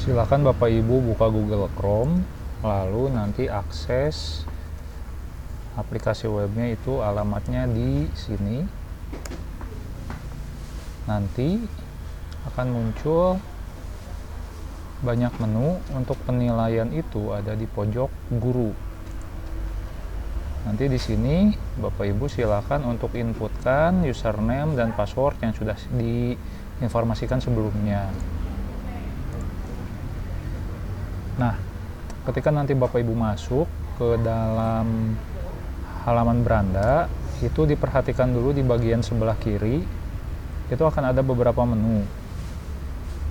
Silakan Bapak Ibu buka Google Chrome, lalu nanti akses aplikasi webnya, itu alamatnya di sini. Nanti akan muncul banyak menu. Untuk penilaian itu ada di pojok guru. Nanti di sini Bapak Ibu silakan untuk inputkan username dan password yang sudah diinformasikan sebelumnya. Nah, ketika nanti Bapak Ibu masuk ke dalam halaman beranda, itu diperhatikan dulu di bagian sebelah kiri, itu akan ada beberapa menu.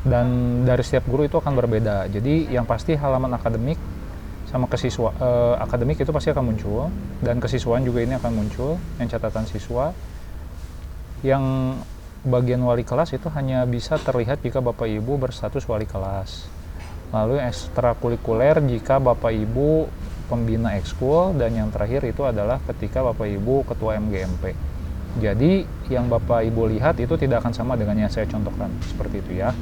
Dan dari setiap guru itu akan berbeda. Jadi yang pasti halaman akademik sama akademik itu pasti akan muncul, dan kesiswaan juga ini akan muncul, yang catatan siswa. Yang bagian wali kelas itu hanya bisa terlihat jika Bapak Ibu berstatus wali kelas. Lalu ekstrakurikuler jika Bapak Ibu pembina ekskul, dan yang terakhir itu adalah ketika Bapak Ibu ketua MGMP. Jadi yang Bapak Ibu lihat itu tidak akan sama dengan yang saya contohkan, seperti itu ya.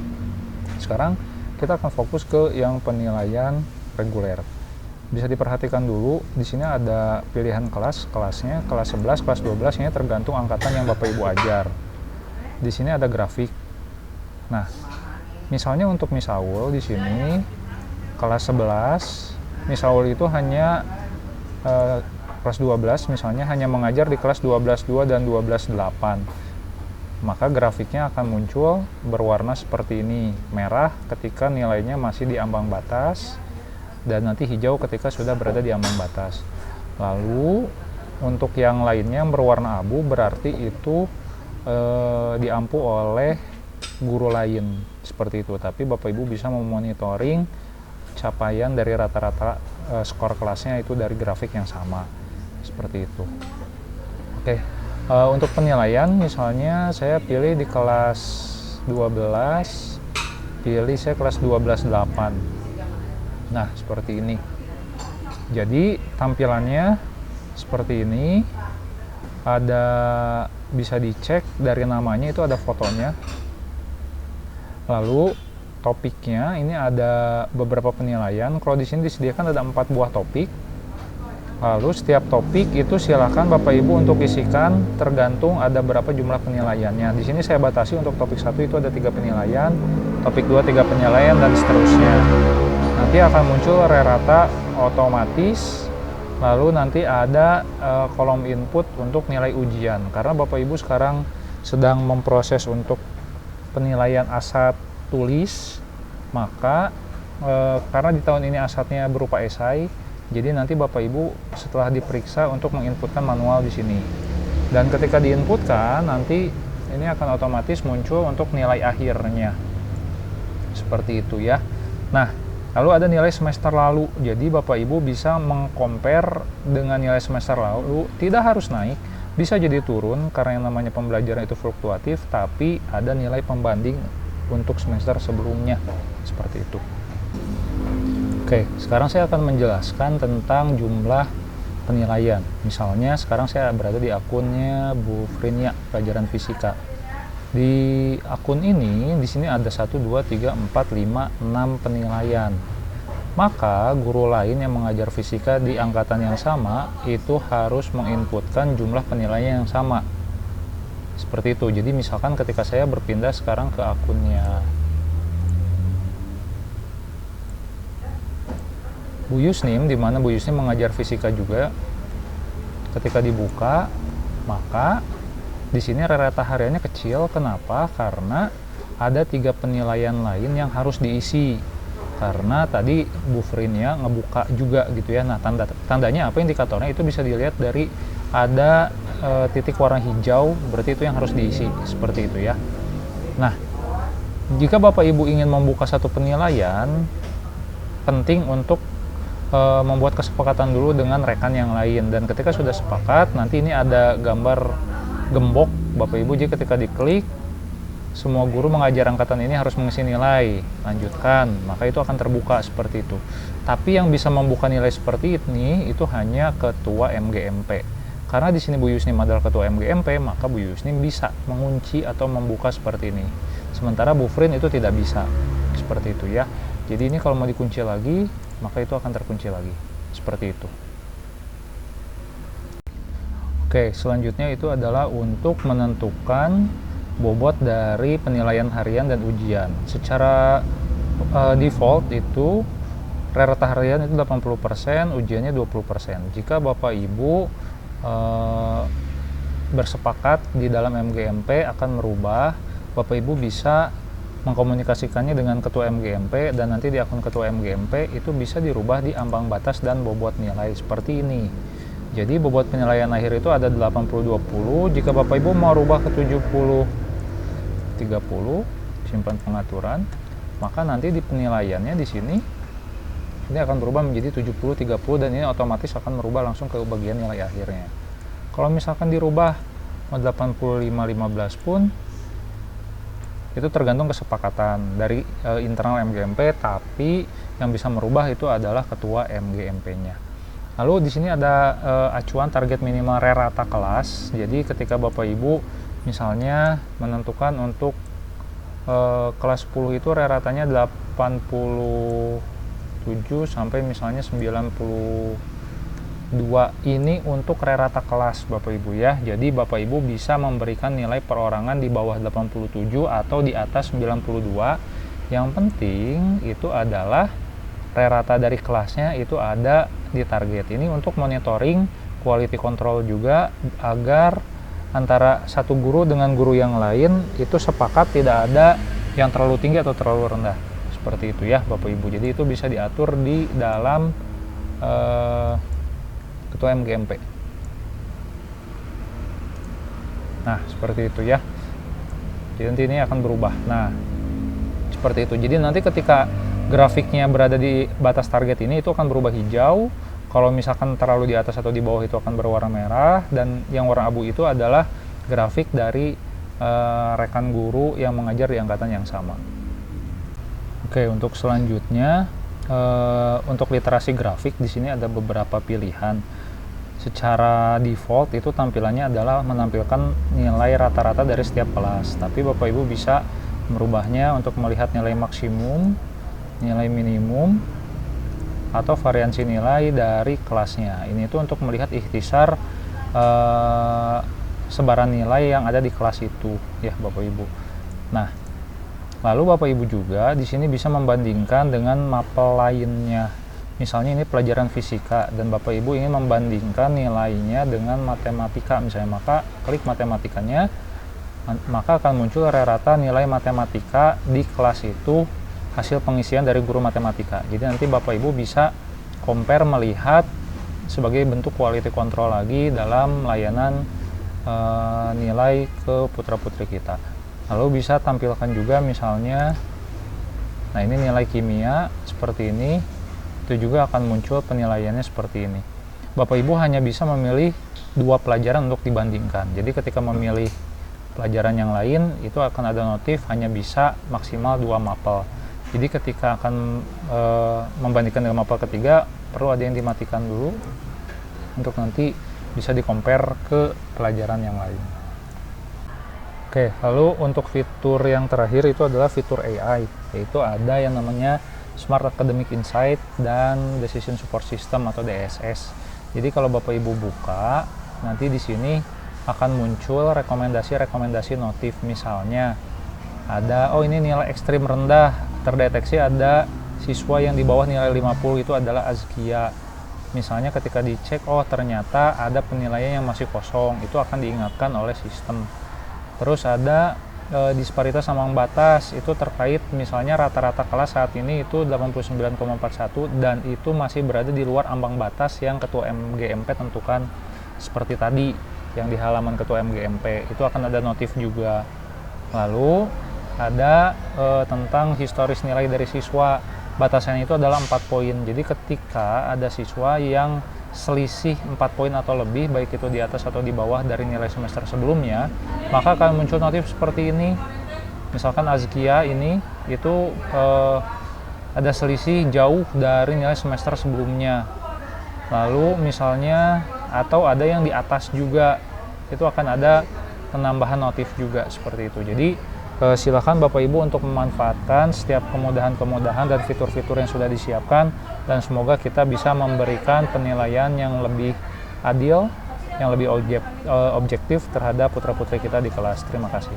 Sekarang kita akan fokus ke yang penilaian reguler. Bisa diperhatikan dulu, di sini ada pilihan kelasnya, kelas 11, kelas 12, ini tergantung angkatan yang Bapak Ibu ajar. Di sini ada grafik. Nah, misalnya untuk Misaul di sini kelas 11, Misaul itu hanya kelas 12 misalnya hanya mengajar di kelas 12.2 dan 12.8. Maka grafiknya akan muncul berwarna seperti ini, merah ketika nilainya masih di ambang batas, dan nanti hijau ketika sudah berada di ambang batas. Lalu untuk yang lainnya yang berwarna abu berarti itu diampu oleh guru lain, seperti itu. Tapi Bapak Ibu bisa memonitoring capaian dari rata-rata skor kelasnya itu dari grafik yang sama, seperti itu. Oke, untuk penilaian misalnya saya pilih di kelas 12, pilih saya kelas 12.8. Nah, seperti ini. Jadi tampilannya seperti ini. Ada, bisa dicek dari namanya itu ada fotonya. Lalu topiknya ini ada beberapa penilaian. Kalau di sini disediakan ada 4 buah topik. Lalu setiap topik itu silakan Bapak Ibu untuk isikan tergantung ada berapa jumlah penilaiannya. Di sini saya batasi untuk topik 1 itu ada 3 penilaian, topik 2 3 penilaian, dan seterusnya. Nanti akan muncul rerata otomatis. Lalu nanti ada kolom input untuk nilai ujian. Karena Bapak Ibu sekarang sedang memproses untuk penilaian asat tulis, maka karena di tahun ini asatnya berupa esai, jadi nanti Bapak Ibu setelah diperiksa untuk menginputkan manual di sini. Dan ketika diinputkan, nanti ini akan otomatis muncul untuk nilai akhirnya. Seperti itu ya. Nah, lalu ada nilai semester lalu. Jadi Bapak Ibu bisa mengcompare dengan nilai semester lalu. Tidak harus naik, bisa jadi turun karena yang namanya pembelajaran itu fluktuatif, tapi ada nilai pembanding untuk semester sebelumnya. Seperti itu. Oke, sekarang saya akan menjelaskan tentang jumlah penilaian. Misalnya sekarang saya berada di akunnya Bu Frinia, pelajaran fisika. Di akun ini, di sini ada 1, 2, 3, 4, 5, 6 penilaian. Maka guru lain yang mengajar fisika di angkatan yang sama itu harus menginputkan jumlah penilaian yang sama. Seperti itu. Jadi misalkan ketika saya berpindah sekarang ke akunnya Bu Yusnim, di mana Bu Yusnim mengajar fisika juga, ketika dibuka, maka di sini rata hariannya kecil. Kenapa? Karena ada 3 penilaian lain yang harus diisi. Karena tadi Bu Frinia ngebuka juga gitu ya. Nah, tandanya apa, indikatornya itu bisa dilihat dari ada titik warna hijau, berarti itu yang harus diisi, seperti itu ya. Nah, jika Bapak Ibu ingin membuka satu penilaian, penting untuk membuat kesepakatan dulu dengan rekan yang lain. Dan ketika sudah sepakat, nanti ini ada gambar gembok Bapak Ibu. Jadi ketika diklik, semua guru mengajar angkatan ini harus mengisi nilai, lanjutkan, maka itu akan terbuka seperti itu. Tapi yang bisa membuka nilai seperti ini itu hanya ketua MGMP. Karena di sini Bu Yusnim adalah ketua MGMP, maka Bu Yusnim bisa mengunci atau membuka seperti ini. Sementara Bu Frin itu tidak bisa, seperti itu ya. Jadi ini kalau mau dikunci lagi, maka itu akan terkunci lagi. Seperti itu. Oke, selanjutnya itu adalah untuk menentukan bobot dari penilaian harian dan ujian. Secara default itu rata harian itu 80%, ujiannya 20%. Jika Bapak Ibu bersepakat di dalam MGMP akan merubah, Bapak Ibu bisa mengkomunikasikannya dengan ketua MGMP, dan nanti di akun ketua MGMP itu bisa dirubah di ambang batas dan bobot nilai seperti ini. Jadi bobot penilaian akhir itu ada 80-20. Jika Bapak Ibu mau rubah ke 70-30, simpan pengaturan, maka nanti di penilaiannya di sini ini akan berubah menjadi 70-30, dan ini otomatis akan merubah langsung ke bagian nilai akhirnya. Kalau misalkan dirubah 85-15 pun itu tergantung kesepakatan dari internal MGMP, tapi yang bisa merubah itu adalah ketua MGMP-nya. Lalu di sini ada acuan target minimal rata kelas. Jadi ketika Bapak Ibu misalnya menentukan untuk kelas 10 itu ratanya 87 sampai misalnya 92, ini untuk rata kelas Bapak Ibu ya. Jadi Bapak Ibu bisa memberikan nilai perorangan di bawah 87 atau di atas 92. Yang penting itu adalah rata dari kelasnya itu ada di target. Ini untuk monitoring quality control juga, agar antara satu guru dengan guru yang lain itu sepakat tidak ada yang terlalu tinggi atau terlalu rendah. Seperti itu ya Bapak Ibu. Jadi itu bisa diatur di dalam ketua MGMP. Nah, seperti itu ya. Jadi nanti ini akan berubah. Nah, seperti itu. Jadi nanti ketika grafiknya berada di batas target ini, itu akan berubah hijau. Kalau misalkan terlalu di atas atau di bawah, itu akan berwarna merah. Dan yang warna abu itu adalah grafik dari rekan guru yang mengajar di angkatan yang sama. Oke, untuk selanjutnya untuk literasi grafik di sini ada beberapa pilihan. Secara default itu tampilannya adalah menampilkan nilai rata-rata dari setiap kelas. Tapi Bapak Ibu bisa merubahnya untuk melihat nilai maksimum, nilai minimum, atau variansi nilai dari kelasnya. Ini itu untuk melihat ikhtisar sebaran nilai yang ada di kelas itu ya Bapak Ibu. Nah, lalu Bapak Ibu juga di sini bisa membandingkan dengan mapel lainnya. Misalnya ini pelajaran fisika dan Bapak Ibu ingin membandingkan nilainya dengan matematika misalnya, maka klik matematikanya, maka akan muncul rata nilai matematika di kelas itu hasil pengisian dari guru matematika. Jadi nanti Bapak Ibu bisa compare, melihat sebagai bentuk quality control lagi dalam layanan nilai ke putra-putri kita. Lalu bisa tampilkan juga misalnya, nah ini nilai kimia seperti ini, itu juga akan muncul penilaiannya seperti ini. Bapak Ibu hanya bisa memilih 2 pelajaran untuk dibandingkan. Jadi ketika memilih pelajaran yang lain, itu akan ada notif hanya bisa maksimal 2 mapel. Jadi ketika akan membandingkan dengan mapel ketiga, perlu ada yang dimatikan dulu untuk nanti bisa di-compare ke pelajaran yang lain. Oke, lalu untuk fitur yang terakhir itu adalah fitur AI, yaitu ada yang namanya Smart Academic Insight dan Decision Support System atau DSS. Jadi kalau Bapak Ibu buka, nanti di sini akan muncul rekomendasi notif. Misalnya ada, oh ini nilai ekstrim rendah, terdeteksi ada siswa yang di bawah nilai 50, itu adalah azkia. Misalnya ketika dicek, oh ternyata ada penilaian yang masih kosong, itu akan diingatkan oleh sistem. Terus ada disparitas ambang batas, itu terkait misalnya rata-rata kelas saat ini itu 89,41 dan itu masih berada di luar ambang batas yang ketua MGMP tentukan seperti tadi yang di halaman ketua MGMP. Itu akan ada notif juga. Lalu ada tentang historis nilai dari siswa. Batasannya itu adalah 4 poin. Jadi ketika ada siswa yang selisih 4 poin atau lebih, baik itu di atas atau di bawah dari nilai semester sebelumnya, maka akan muncul notif seperti ini. Misalkan azkia ini itu ada selisih jauh dari nilai semester sebelumnya. Lalu misalnya atau ada yang di atas juga, itu akan ada penambahan notif juga seperti itu. Jadi Silakan Bapak Ibu untuk memanfaatkan setiap kemudahan-kemudahan dan fitur-fitur yang sudah disiapkan, dan semoga kita bisa memberikan penilaian yang lebih adil, yang lebih objektif terhadap putra-putri kita di kelas. Terima kasih.